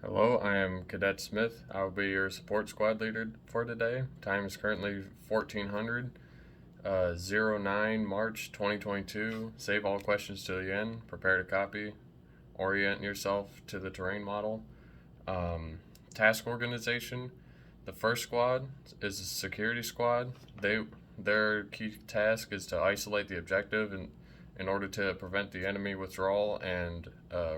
Hello, I am Cadet Smith. I will be your support squad leader for today. Time is currently 1400, 09 March 2022. Save all questions to the end. Prepare to copy. Orient yourself to the terrain model. Um, Task organization. The first squad is a security squad. Their key task is to isolate the objective in order to prevent the enemy withdrawal and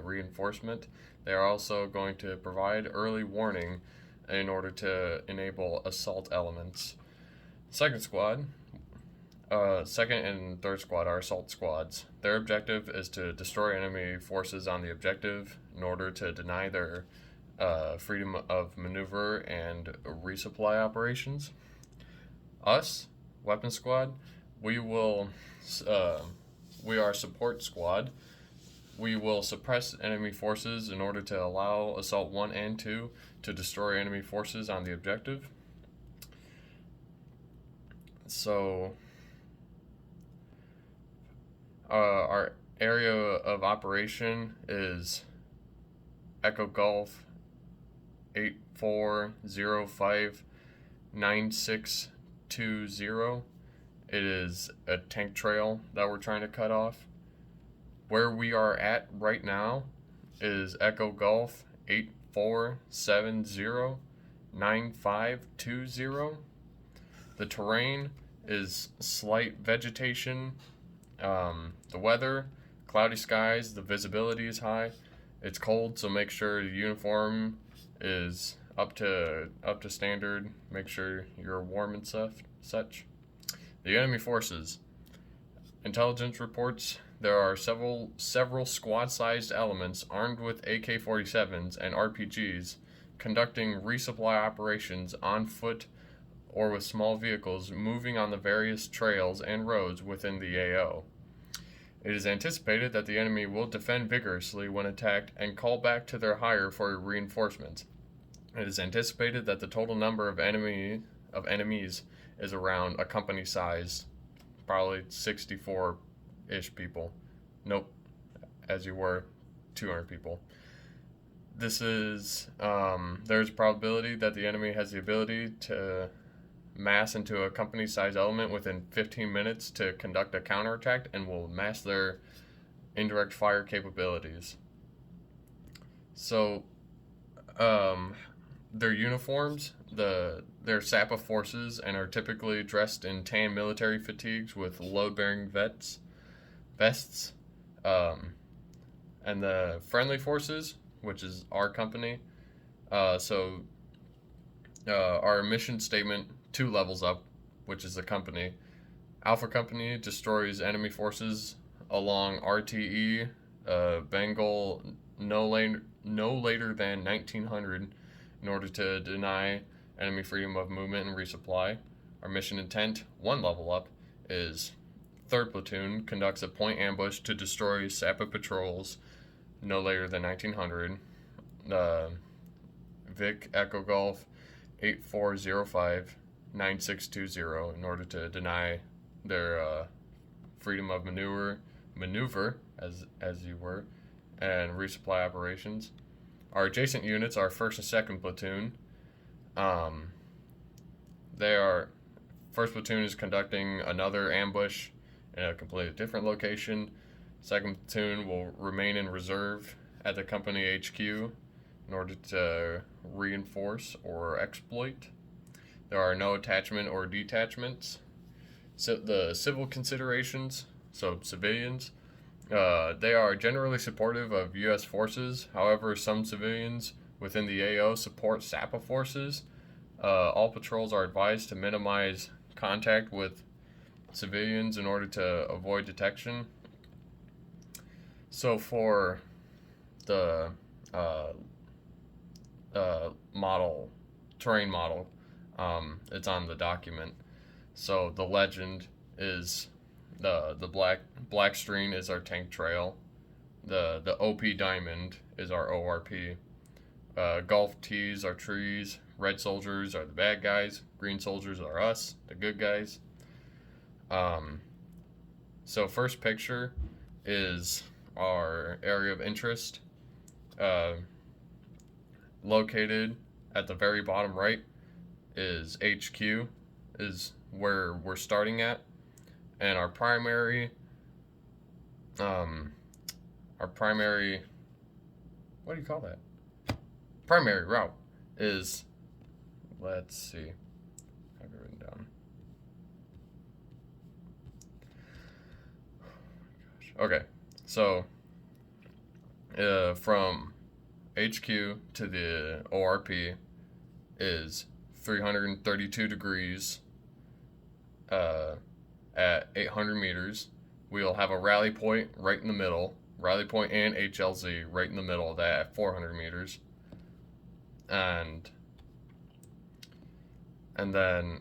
reinforcement. They are also going to provide early warning in order to enable assault elements. Second and third squad are assault squads. Their objective is to destroy enemy forces on the objective in order to deny their freedom of maneuver and resupply operations. Us, weapon squad, we will we are support squad. We will suppress enemy forces in order to allow Assault 1 and 2 to destroy enemy forces on the objective. So, our area of operation is Echo Golf 84059620. It is a tank trail that we're trying to cut off. Where we are at right now is Echo Golf 84709520. The terrain is slight vegetation. The weather, cloudy skies, the visibility is high. It's cold, so make sure your uniform is up to standard. Make sure you're warm and such. The enemy forces. Intelligence reports there are several squad-sized elements armed with AK-47s and RPGs conducting resupply operations on foot or with small vehicles moving on the various trails and roads within the AO. It is anticipated that the enemy will defend vigorously when attacked and call back to their higher for reinforcements. It is anticipated that the total number of enemies is around a company size, probably 64-ish people. Nope, as you were, 200 people. There's a probability that the enemy has the ability to mass into a company size element within 15 minutes to conduct a counterattack and will mass their indirect fire capabilities. So, their uniforms, they're SAPA forces and are typically dressed in tan military fatigues with load-bearing vests. And the friendly forces, which is our company, our mission statement 2 levels up, which is the company. Alpha Company destroys enemy forces along RTE Bengal no later than 1900 in order to deny enemy freedom of movement and resupply. Our mission intent 1 level up is 3rd Platoon conducts a point ambush to destroy SAPA patrols no later than 1900. Vic Echo Golf 84059620 in order to deny their freedom of maneuver as you were, and resupply operations. Our adjacent units are 1st and 2nd Platoon. They are 1st Platoon is conducting another ambush in a completely different location. 2nd Platoon will remain in reserve at the company HQ in order to reinforce or exploit. There are no attachment or detachments. So the civil considerations, so civilians, they are generally supportive of U.S. forces. However, some civilians within the AO support SAPA forces. All patrols are advised to minimize contact with civilians in order to avoid detection. So for the terrain model, it's on the document. So the legend is the black screen is our tank trail. The OP diamond is our ORP. Golf tees are trees. Red soldiers are the bad guys. Green soldiers are us, the good guys. So first picture is our area of interest. located at the very bottom right is HQ, is where we're starting at, and our primary what do you call that? Primary route is, let's see, I have it written down. Okay, so from HQ to the ORP is 332 degrees at 800 meters. We'll have a rally point right in the middle, rally point and HLZ right in the middle of that at 400 meters. And then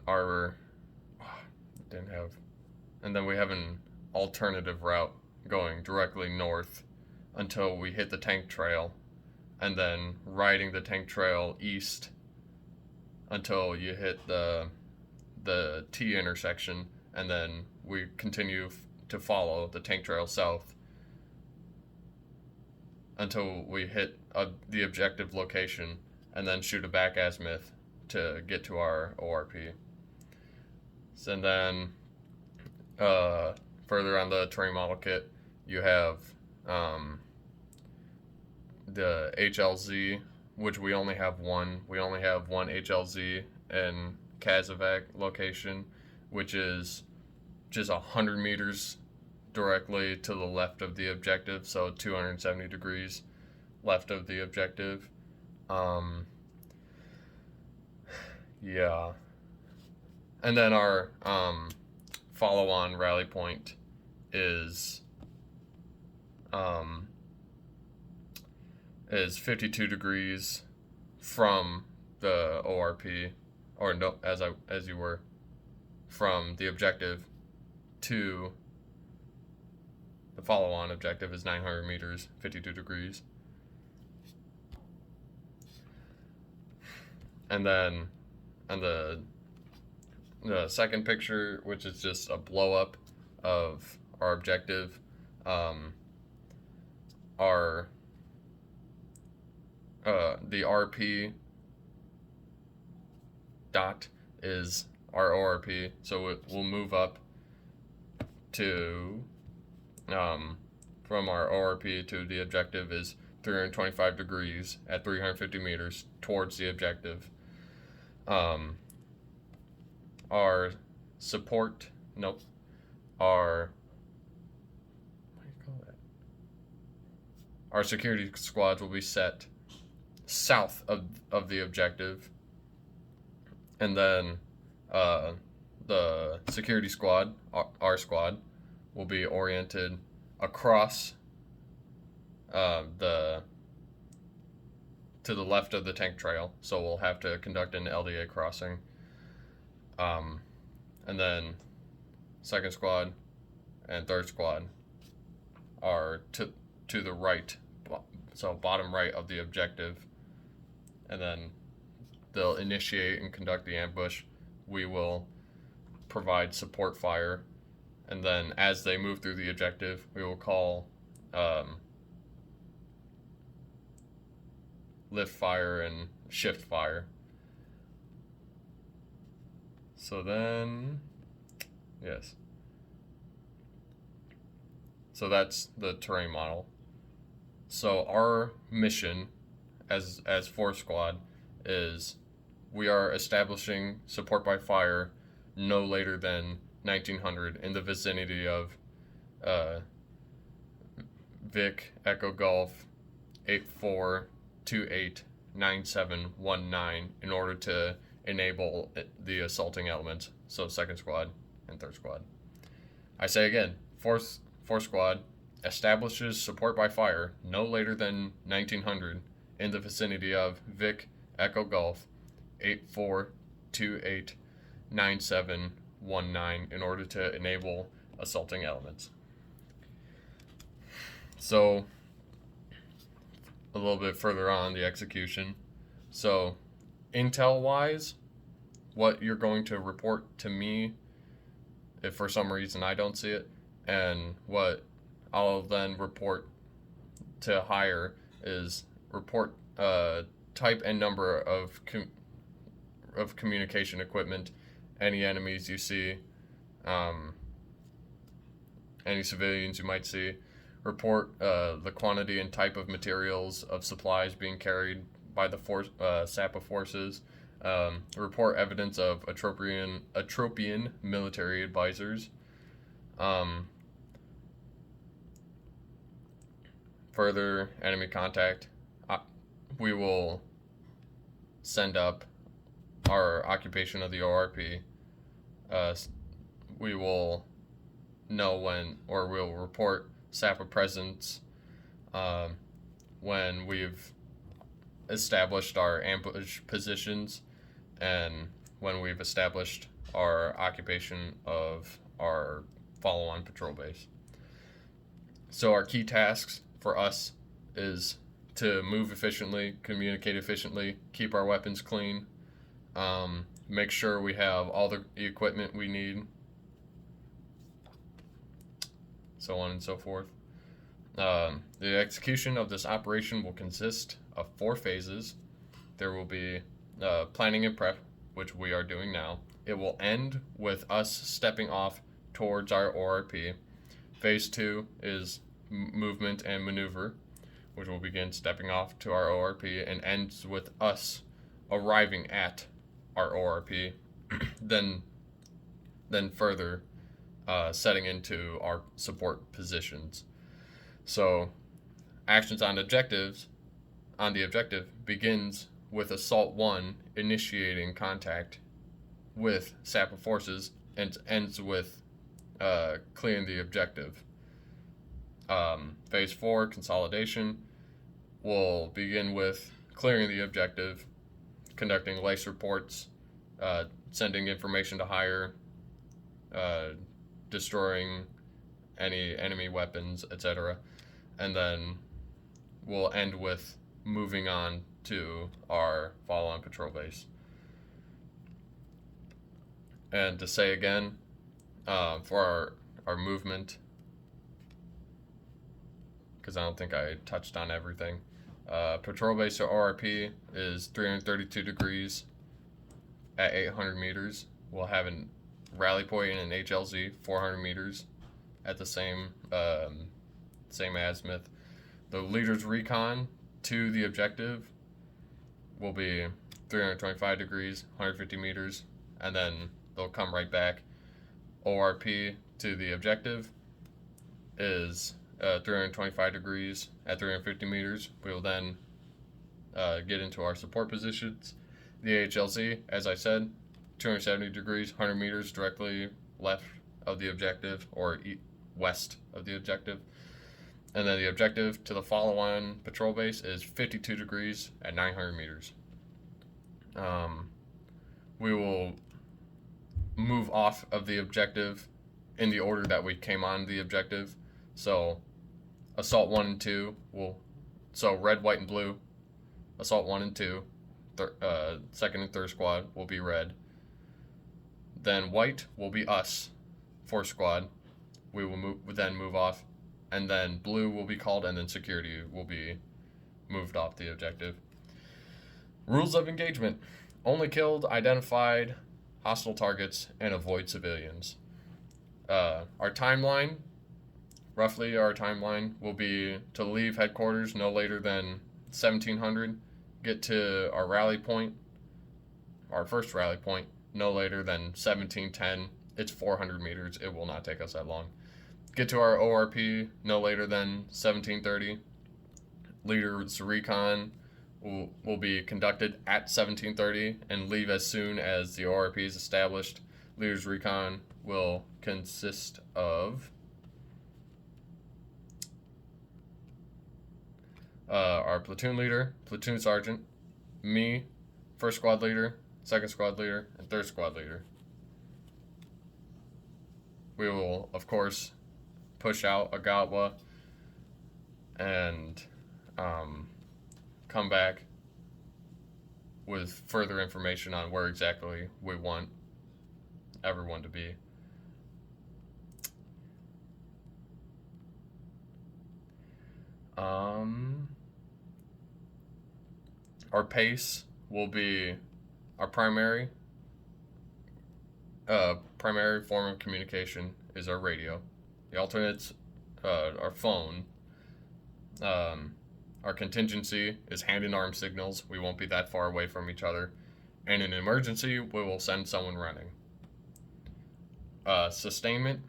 we have an alternative route going directly north until we hit the tank trail, and then riding the tank trail east until you hit the T intersection, and then we continue to follow the tank trail south until we hit the objective location, and then shoot a back azimuth to get to our ORP. And then further on the terrain model kit, you have the HLZ, which we only have one. We only have one HLZ in Kazovac location, which is just 100 meters directly to the left of the objective, so 270 degrees left of the objective. Yeah. And then our follow-on rally point is 52 degrees from the ORP, or no, as you were, from the objective to the follow-on objective is 900 meters, 52 degrees. And then on the second picture, which is just a blow up of our objective, the RP dot is our ORP, so we'll move up to from our ORP to the objective is 325 degrees at 350 meters towards the objective. Our support, nope, our, what do you call that? Our security squads will be set south of the objective, and then the security squad, our squad, will be oriented across to the left of the tank trail, so we'll have to conduct an LDA crossing. And then second squad and third squad are to the right, so bottom right of the objective, and then they'll initiate and conduct the ambush. We will provide support fire, and then as they move through the objective, we will call lift fire and shift fire. So then, yes. So that's the terrain model. So our mission as Force Squad is we are establishing support by fire no later than 1900 in the vicinity of Vic Echo Golf 84289719 in order to enable the assaulting elements, so second squad and third squad. I say again, fourth squad establishes support by fire no later than 1900 in the vicinity of Vic Echo Golf 84289719 in order to enable assaulting elements. So a little bit further on the execution. So intel wise, what you're going to report to me if for some reason I don't see it, and what I'll then report to higher is report type and number of communication equipment, any enemies you see, any civilians you might see. Report the quantity and type of materials of supplies being carried by the SAPA forces. Report evidence of Atropian military advisors. Further enemy contact. We will send up our occupation of the ORP. We will know when, or we'll report SAPA presence when we've established our ambush positions and when we've established our occupation of our follow-on patrol base. So our key tasks for us is to move efficiently, communicate efficiently, keep our weapons clean, make sure we have all the equipment we need, so on and so forth. The execution of this operation will consist of 4 phases. There will be planning and prep, which we are doing now. It will end with us stepping off towards our ORP. Phase 2 is movement and maneuver, which will begin stepping off to our ORP and ends with us arriving at our ORP, then further setting into our support positions. So actions on the objective begins with Assault 1 initiating contact with SAPA forces and ends with clearing the objective. Phase 4, consolidation, will begin with clearing the objective, conducting LACE reports, sending information to higher, destroying any enemy weapons, etc. And then we'll end with moving on to our follow-on patrol base. And to say again, for our movement, because I don't think I touched on everything. Patrol base to ORP is 332 degrees at 800 meters. We'll have a rally point and an HLZ 400 meters at the same azimuth. The leader's recon to the objective will be 325 degrees, 150 meters, and then they'll come right back. ORP to the objective is 325 degrees at 350 meters. We will then get into our support positions. The HLZ, as I said, 270 degrees, 100 meters directly left of the objective or west of the objective. And then the objective to the follow-on patrol base is 52 degrees at 900 meters. We will move off of the objective in the order that we came on the objective. So Assault 1 and 2 so red, white, and blue. Assault 1 and 2, second and third squad will be red. Then white will be us, fourth squad. We will move off, and then blue will be called, and then security will be moved off the objective. Rules of engagement: only killed identified hostile targets and avoid civilians. Our timeline will be to leave headquarters no later than 1700, get to our rally point, our first rally point, no later than 1710. It's 400 meters. It will not take us that long. Get to our ORP no later than 1730. Leader's recon will be conducted at 1730 and leave as soon as the ORP is established. Leader's recon will consist of our platoon leader, platoon sergeant, me, first squad leader, second squad leader, and third squad leader. We will, of course, push out Agawa and come back with further information on where exactly we want everyone to be. Our pace will be our primary form of communication is our radio. The alternates, our phone. Our contingency is hand and arm signals. We won't be that far away from each other. And in an emergency, we will send someone running. Sustainment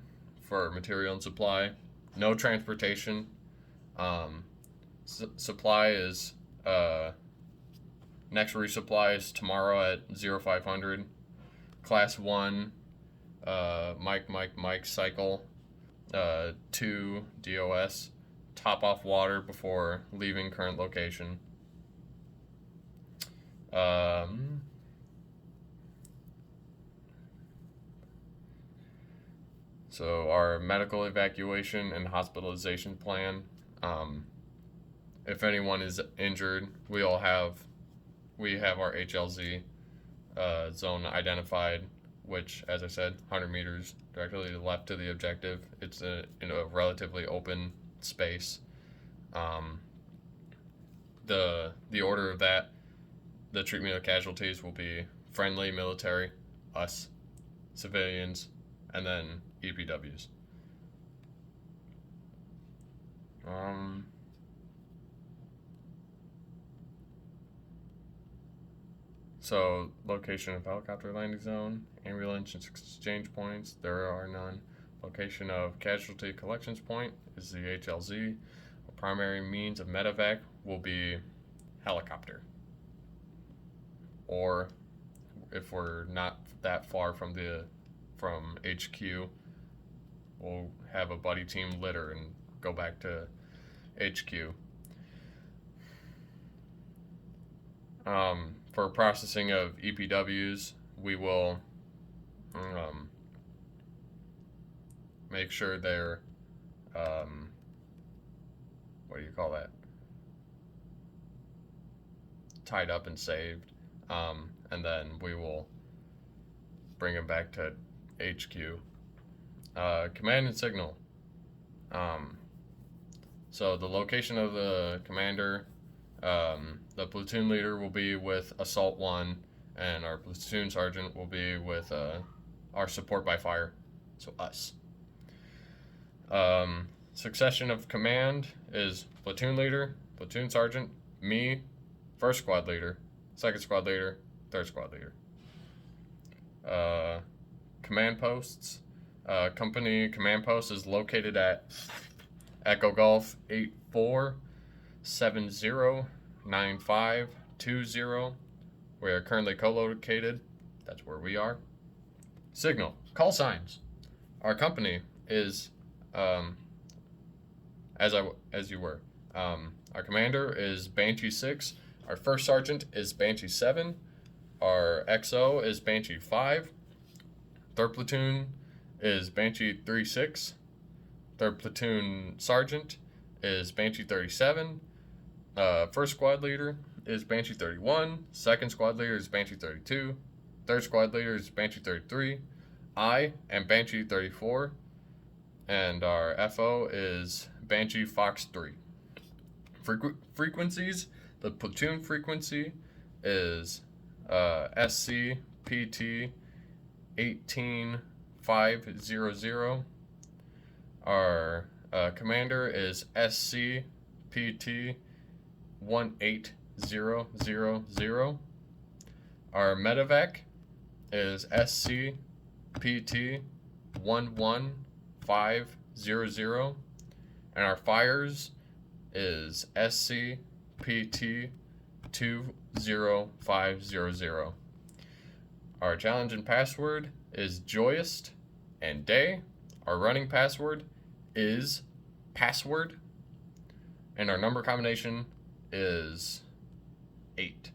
for material and supply. No transportation. Supply is next resupply is tomorrow at 0500. Class 1 Mike cycle. 2 DOS. Top off water before leaving current location. So our medical evacuation and hospitalization plan. If anyone is injured, we have our HLZ zone identified, which, as I said, 100 meters directly left to the objective. It's in a relatively open space. The order of that, the treatment of casualties will be friendly, military, us, civilians, and then EPWs. So, location of helicopter landing zone, ambulance exchange points, there are none. Location of casualty collections point is the HLZ. A primary means of medevac will be helicopter. Or if we're not that far from HQ, we'll have a buddy team litter and go back to HQ. For processing of EPWs, we will make sure they're tied up and saved, and then we will bring them back to HQ. Command and signal. So the location of the commander, the platoon leader will be with Assault 1, and our platoon sergeant will be with our support by fire, so us. Succession of command is platoon leader, platoon sergeant, me, first squad leader, second squad leader, third squad leader. Command posts. Company command post is located at Echo Golf 84709520. We are currently co-located. That's where we are. Signal. Call signs. Our company is, as you were. Our commander is Banshee 6. Our first sergeant is Banshee 7. Our XO is Banshee 5. Third platoon is Banshee 36. Third platoon sergeant is Banshee 37. First squad leader is Banshee 31. Second squad leader is Banshee 32. Third squad leader is Banshee 33. I am Banshee 34. And our FO is Banshee Fox 3. Frequencies. The platoon frequency is SCPT 18500. Our commander is SCPT 18000. Our medevac is SCPT 11500. And our fires is SCPT 20500. Our challenge and password is Joyist and Day. Our running password is password. And our number combination is 8.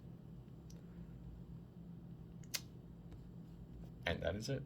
And that is it.